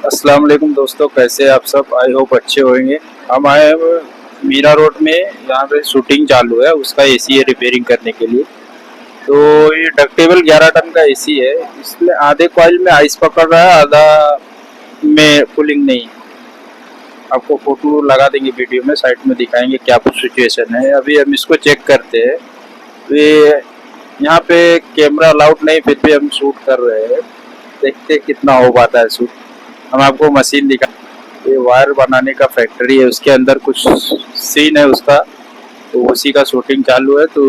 अस्सलाम वालेकुम दोस्तों, कैसे आप सब? आई होप अच्छे होंगे। हम आए हैं मीरा रोड में, यहाँ पे शूटिंग चालू है, उसका एसी है रिपेयरिंग करने के लिए। तो ये डक्टेबल 11 टन का एसी है, इसमें आधे कॉइल में आइस पकड़ रहा है, आधा में कूलिंग नहीं। आपको फोटो लगा देंगे, वीडियो में साइड में दिखाएंगे क्या सिचुएशन है। अभी हम इसको चेक करते हैं। तो ये यहाँ पे कैमरा अलाउड नहीं, फिर भी हम शूट कर रहे हैं, देखते हैं कितना हो पाता है शूट। हम आपको मशीन दिखा, ये वायर बनाने का फैक्ट्री है, उसके अंदर कुछ सीन है उसका, तो उसी का शूटिंग चालू है। तो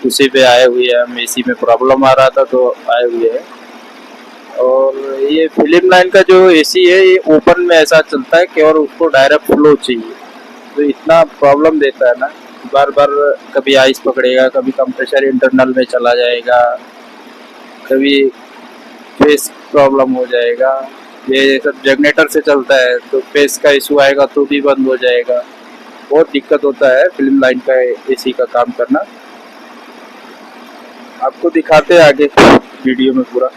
उसी पे आए हुए हैं हम, एसी में प्रॉब्लम आ रहा था तो आए हुए हैं। और ये फिल्म लाइन का जो एसी है, ये ओपन में ऐसा चलता है कि और उसको डायरेक्ट फ्लो चाहिए, तो इतना प्रॉब्लम देता है ना। बार बार कभी आइस पकड़ेगा, कभी कंप्रेसर इंटरनल में चला जाएगा, कभी फेस प्रॉब्लम हो जाएगा। ये सब जनरेटर से चलता है, तो फेस का इशू आएगा तो भी बंद हो जाएगा। बहुत दिक्कत होता है फिल्म लाइन का एसी का काम करना। आपको दिखाते हैं आगे वीडियो में पूरा।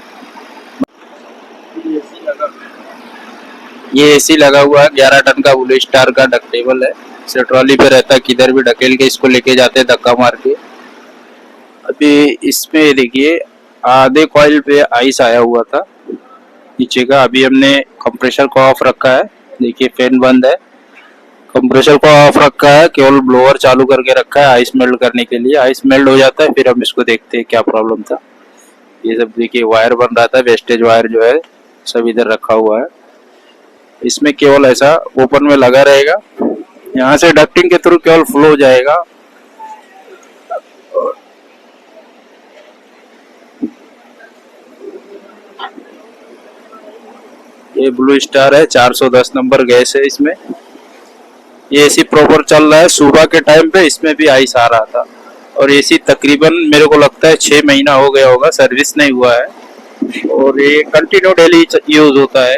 ये एसी लगा हुआ है, 11 टन का ब्लू स्टार का डक्टेबल है। इसे ट्रॉली पे रहता है, किधर भी ढकेल के इसको लेके जाते हैं धक्का मार के। अभी इसमें देखिए, आधे कॉइल पे आइस आया हुआ था नीचे का। अभी हमने कंप्रेसर को ऑफ रखा है, देखिए फैन बंद है। कंप्रेसर को ऑफ रखा है, केवल ब्लोअर चालू करके रखा है आइस मेल्ट करने के लिए। आइस मेल्ट हो जाता है, फिर हम इसको देखते हैं क्या प्रॉब्लम था। ये सब देखिए वायर बन रहा था, वेस्टेज वायर जो है सब इधर रखा हुआ है। इसमें केवल ऐसा ओपन में लगा रहेगा, यहाँ से डक्टिंग के थ्रू केवल फ्लो जाएगा। ये ब्लू स्टार है, 410 नंबर गैस है इसमें। ये एसी प्रॉपर चल रहा है। सुबह के टाइम पे इसमें भी आइस आ रहा था, और एसी तकरीबन मेरे को लगता है 6 महीना हो गया होगा, सर्विस नहीं हुआ है। और ये कंटिन्यू डेली यूज होता है।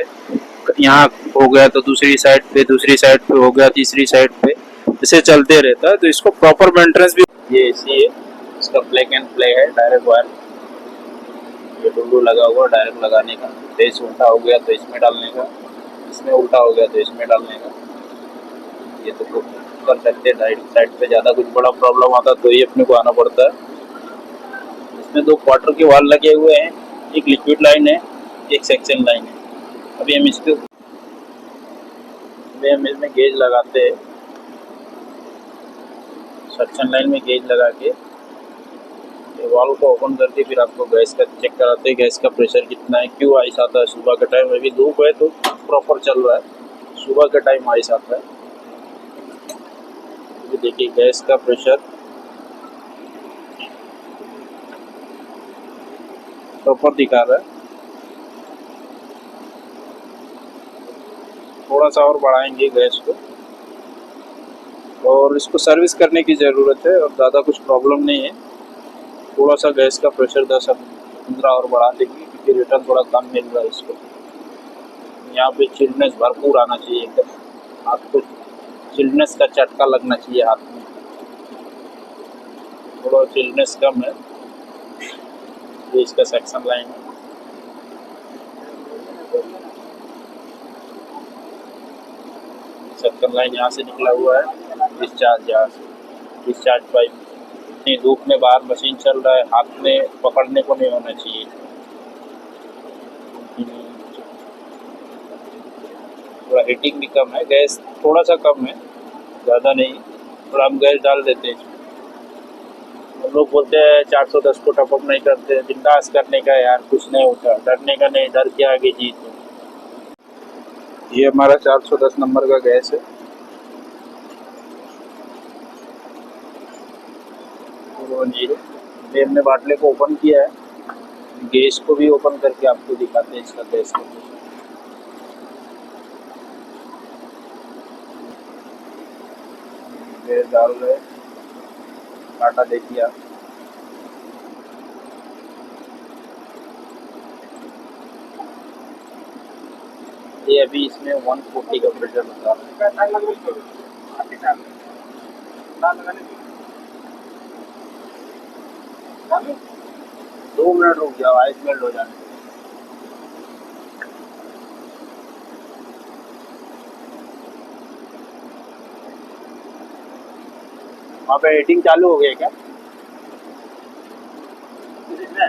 यहाँ हो गया तो दूसरी साइड पे, दूसरी साइड पे हो गया, तीसरी साइड पे, इसे चलते रहता है। तो इसको प्रॉपर मेंटेनेंस भी। ये एसी है, इसका प्लग एंड प्ले है, डायरेक्ट वायर। ये टुल्लू लगा हुआ डायरेक्ट लगाने का। फेस उल्टा हो गया तो इसमें डालने का, इसमें उल्टा हो गया तो इसमें डालने का। ये तो कर सकते हैं। साइड साइड पे ज़्यादा कुछ बड़ा प्रॉब्लम आता तो ही अपने को आना पड़ता है। इसमें दो क्वार्टर के वाल लगे हुए हैं, एक लिक्विड लाइन है, एक सेक्शन लाइन है। अभी हम इसमें गेज लगाते हैं। सक्शन लाइन में गेज लगा के ये वाल्व को ओपन करके फिर आपको गैस का चेक कराते हैं, गैस का प्रेशर कितना है। क्यों आइस आता है सुबह के टाइम? अभी धूप है तो प्रॉपर चल रहा है, सुबह के टाइम आइस आता है। तो देखिए गैस का प्रेशर प्रॉपर दिखा रहा है। थोड़ा सा और बढ़ाएंगे गैस को, और इसको सर्विस करने की ज़रूरत है, और ज़्यादा कुछ प्रॉब्लम नहीं है। थोड़ा सा गैस का प्रेशर 10-15 और बढ़ा देंगे, क्योंकि रिटर्न थोड़ा कम मिल रहा है इसको। यहाँ पे चिल्डनेस भरपूर आना चाहिए एकदम, हाथ को चिल्डनेस का झटका लगना चाहिए हाथ में। थोड़ा चिल्डनेस कम है। ये इसका सेक्शन लाइन है। सेक्शन लाइन यहाँ से निकला हुआ है, डिस्चार्ज यहाँ से, डिस्चार्ज पाइप। इतनी धूप में बाहर मशीन चल रहा है, हाथ में पकड़ने को नहीं होना चाहिए। थोड़ा हीटिंग भी कम है, गैस थोड़ा सा कम है, ज़्यादा नहीं। थोड़ा हम गैस डाल देते हैं। हम लोग बोलते हैं 410 को टपअप नहीं करते, बिंदास करने का यार, कुछ नहीं होता, डरने का नहीं, डर के आगे जीत है। ये हमारा 410 नंबर का गैस है। ये हमने बाटले को ओपन किया है, गैस को भी ओपन करके आपको दिखाते हैं इसका गैस का। गैस डाल रहे, काटा देखिए आप। ये अभी इसमें 140 का प्रेशर लगा है। 2 मिनट रुक जाओ, आइस मेल्ट हो जाने। वहाँ पे एडिटिंग चालू हो गया क्या?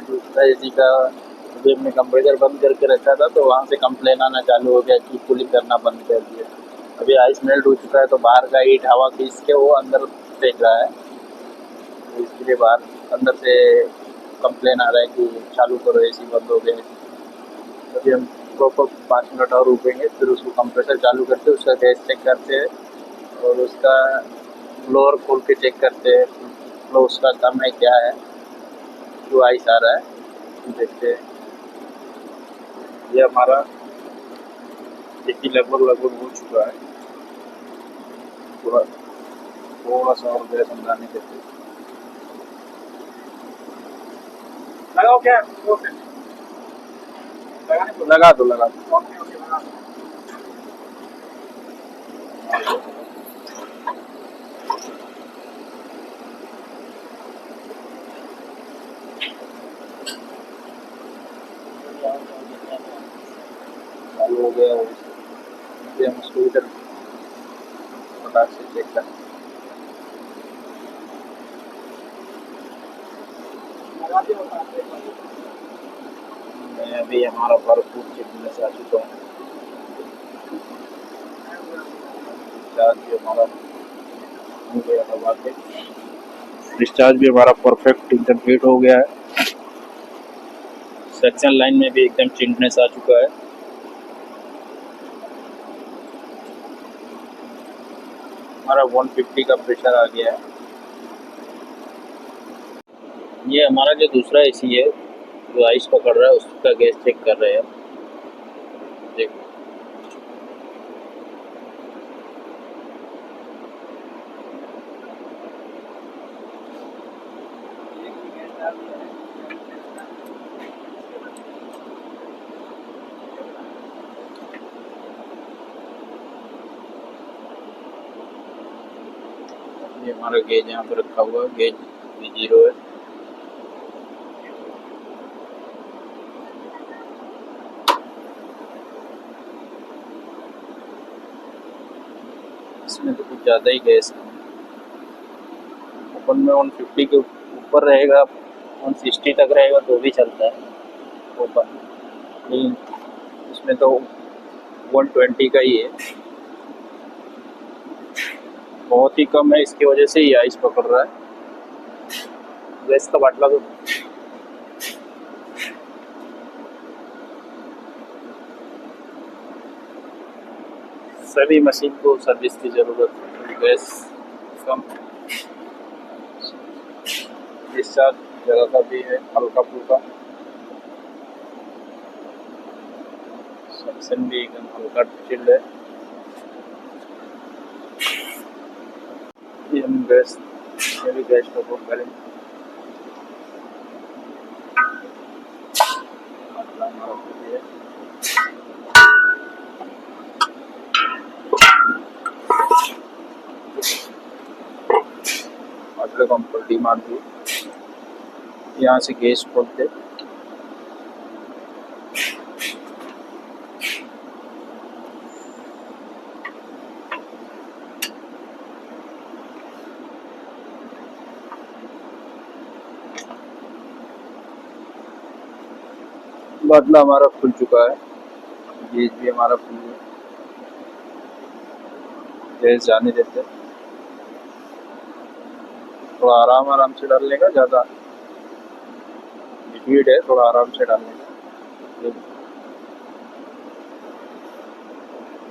दूसरा एसी का अभी हमने कंप्रेसर बंद करके रखा था तो वहाँ से कंप्लेन आना चालू हो गया कि कूलिंग करना बंद कर दिया। अभी आइस मेल्ट हो चुका है तो बाहर का हीट हवा खींच के वो अंदर फेंक रहा है, तो इसके लिए बाहर अंदर से कंप्लेन आ रहा है कि चालू करो, एसी बंद हो गया है। अभी हम प्रॉपर 5 मिनट और रुकेंगे, फिर उसको कंप्रेसर चालू करते उसका गैस चेक करते हैं और उसका ब्लोअर खोल के चेक करते हैं फ्लो उसका कम है क्या है, जो आइस आ रहा है देखते हैं। ये हमारा एसी लगभग हो चुका है। थोड़ा थोड़ा सा और मेरे समझाने देते लगाओ क्या? लगा दो लगा दो। चालू हो गया, हम उसको इधर फटाक से चेक करें। मैं अभी हमारा भरपूर चिकन से आ चुका हूँ। डिस्चार्ज भी हमारा हो गया दबा के, डिस्चार्ज भी हमारा परफेक्ट एकदम फिट हो गया है। सेक्शन लाइन में भी एकदम चिंटनेस आ चुका है। हमारा 150 का प्रेशर आ गया है। ये हमारा जो दूसरा एसी है जो आइस पकड़ रहा है उसका गैस चेक कर रहे हैं। देखो ये हमारा गेज यहाँ पे रखा हुआ है, गेज V0 है। इसमें तो कुछ ज़्यादा ही गैस है। अपन में 150 के ऊपर रहेगा, 160 तक रहेगा तो भी चलता है ऊपर, लेकिन इसमें तो 120 का ही है, बहुत ही कम है। इसकी वजह से ही आइस पकड़ रहा है। गैस का बाटला तो सभी मशीन को सर्विस की ज़रूरत है। गैस कम, डिस्चार्ज जगह का भी है हल्का फुल्का, सक्शन भी एकदम हल्का चिल्ड है। ये हम गैस में भी गैस को ऑन करें। बाटले को हम पलटी मार दी, यहाँ से गैस खोलते बाटला हमारा खुल चुका है। गेज भी हमारा खुल गया, गैस जाने देते। थोड़ा आराम से डालने का, ज़्यादा लिक्विड है, थोड़ा आराम से डालने का,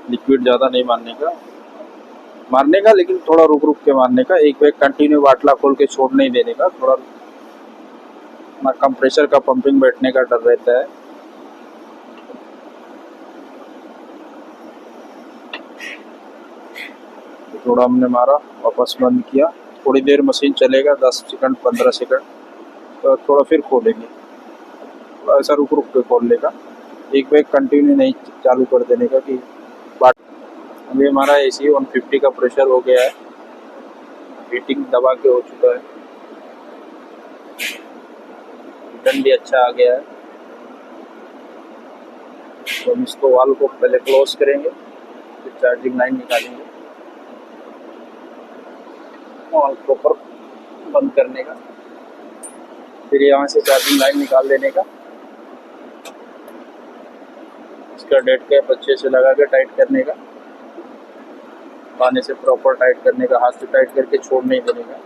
लिक्विड ज़्यादा नहीं मारने का, लेकिन थोड़ा रुक रुक के मारने का। एक बैग कंटिन्यू बाटला खोल के छोड़ नहीं देने का, थोड़ा ना कंप्रेसर का पंपिंग बैठने का डर रहता है। थोड़ा हमने मारा, वापस बंद किया, थोड़ी देर मशीन चलेगा 10 सेकंड 15 सेकंड, तो थोड़ा फिर खोलेंगे। थोड़ा ऐसा रुक रुक के खोलने का, एक बैग कंटिन्यू नहीं चालू कर देने का कि बाट। अभी हमारा एसी 150 का प्रेशर हो गया है, हीटिंग दबा के हो चुका है, रिटर्न भी अच्छा आ गया है। तो हम इसको वाल को पहले क्लोज करेंगे, फिर चार्जिंग लाइन निकालेंगे। और प्रॉपर बंद करने का, फिर यहाँ से चार्जिंग लाइन निकाल देने का, इसका डेड कैप अच्छे से लगा के टाइट करने का, पानी से प्रॉपर टाइट करने का, हाथ से टाइट करके छोड़ नहीं देने का।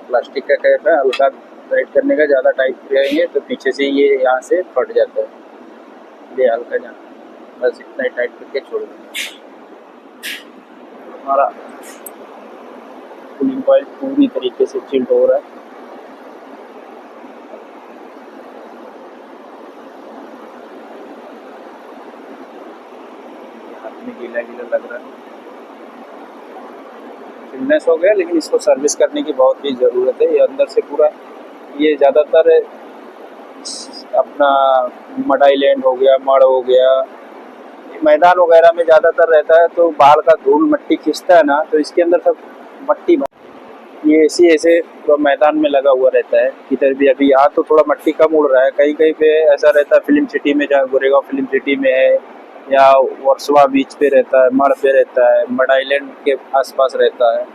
प्लास्टिक का कैप है, हल्का टाइट करने का, ज़्यादा टाइट करेंगे तो पीछे से ये यहाँ से फट जाता है, ये हल्का जाना, बस इतना ही टाइट करके छोड़ देंगे। हमारा कूलिंग कॉइल पूरी तरीके से चिल्ड हो रहा है। हाथ में गीला गीला लग रहा है, चिल्डनेस हो गया, लेकिन इसको सर्विस करने की बहुत ही ज़रूरत है। ये अंदर से पूरा, ये ज़्यादातर अपना मड आइलैंड हो गया, मड़ हो गया, मैदान वगैरह में ज़्यादातर रहता है, तो बाहर का धूल मट्टी खींचता है ना, तो इसके अंदर सब मट्टी, ये ऐसे पूरा मैदान में लगा हुआ रहता है। इधर भी अभी यहाँ तो थोड़ा मट्टी कम उड़ रहा है, कहीं कहीं पे ऐसा रहता है, फिल्म सिटी में, जहाँ गोरेगांव फिल्म सिटी में है, या वर्सोवा बीच पे रहता है, मड़ पे रहता है, मड आइलैंड के आसपास रहता है।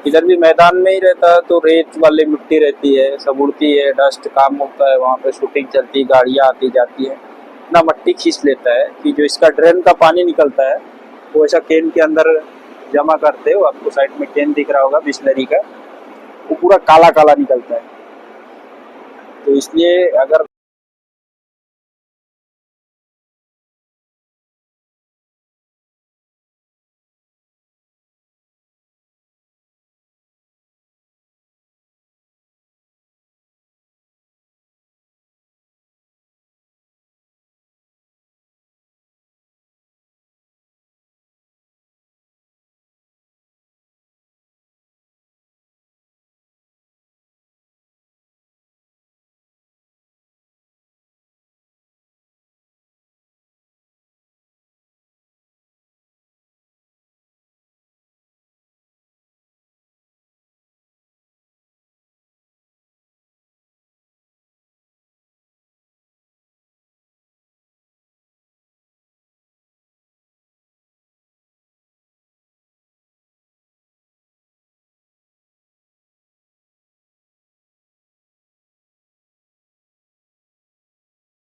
इधर भी मैदान में ही रहता है, तो रेत वाली मिट्टी रहती है, सब उड़ती है, डस्ट काम होता है, वहाँ पे शूटिंग चलती है, गाड़ियाँ आती जाती है, इतना मट्टी खींच लेता है कि जो इसका ड्रेन का पानी निकलता है वो ऐसा कैन के अंदर जमा करते हो, आपको साइड में कैन दिख रहा होगा बिस्लरी का, वो पूरा काला काला निकलता है। तो इसलिए अगर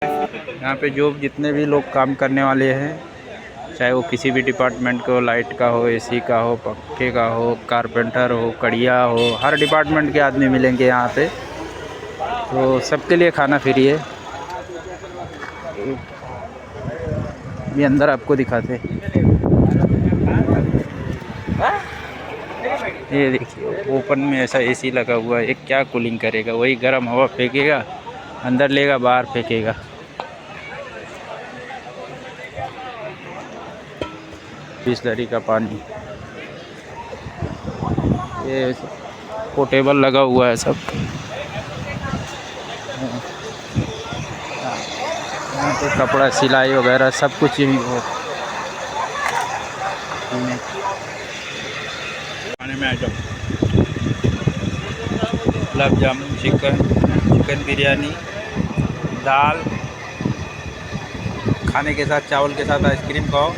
यहाँ पे जो जितने भी लोग काम करने वाले हैं, चाहे वो किसी भी डिपार्टमेंट को, लाइट का हो, एसी का हो, पक्के का हो, कारपेंटर हो, कड़िया हो, हर डिपार्टमेंट के आदमी मिलेंगे यहाँ पे। तो सबके लिए खाना फ्री है। ये अंदर आपको दिखाते, ये देखिए ओपन में ऐसा एसी लगा हुआ है, ये क्या कूलिंग करेगा, वही गर्म हवा फेंकेगा, अंदर लेगा, बाहर फेंकेगा। बिस्लरी का पानी, ये पोर्टेबल लगा हुआ है सब। यहाँ पे कपड़ा सिलाई वगैरह सब कुछ यही हो। खाने में आइटम गुलाब जामुन, चिकन बिरयानी, दाल, खाने के साथ चावल के साथ आइसक्रीम खाओ।